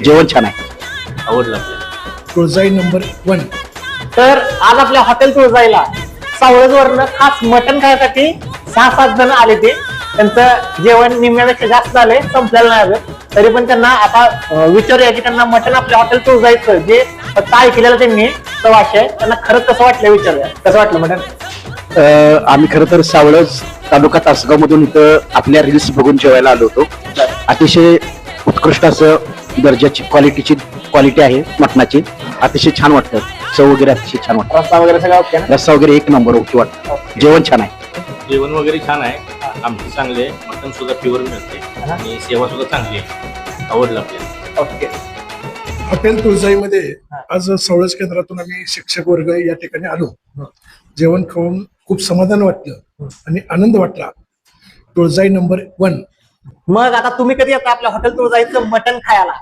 जेवण छान आहे, आवडलं आपल्याला. तुळजाई नंबर 1. तर आज आपल्या हॉटेल तुळजाईला सावळजवरनं खास मटण खायसाठी 6-7 जण आले ते. त्यांचं जेवण निम्म्यापेक्षा जास्त झालंय, संपलेलं नाही अजून. तरी पण त्यांना आता विचारूया की त्यांना मटण आपल्या हॉटेल तुळजाईचं जे फक्त ऐकलेलं त्यांनी प्रवासी आहे, त्यांना खरंच कसं वाटलं विचारूया. कसं वाटलं मटण? आम्ही खरं तर सावळज तालुका तासगाव मधून इथं आपल्या रील्स बघून जेवायला आलो होतो. अतिशय उत्कृष्ट असं दर्जाची क्वालिटी आहे मटणाची. अतिशय छान वाटतं, चव वगैरे अतिशय छान वाटतं. रस्ता वगैरे सगळं ओके ना? रस्सा वगैरे एक नंबर ओके वाटतं. जेवण छान आहे. जेवण वगैरे छान आहे, आमटी चांगली आहे, मटण सुद्धा प्युअर मिळते आणि सेवा सुद्धा चांगली आहे. आवडलं आपल्याला. ओके. हॉटेल तुळजाईमध्ये आज सवळज केंद्रातून आम्ही शिक्षक वर्ग या ठिकाणी आलो. जेवण खाऊन खूप समाधान वाटलं आणि आनंद वाटला. तुळजाई नंबर 1. मग आता तुम्ही कधी येता आपल्या हॉटेल तुळजाईचं मटण खायला?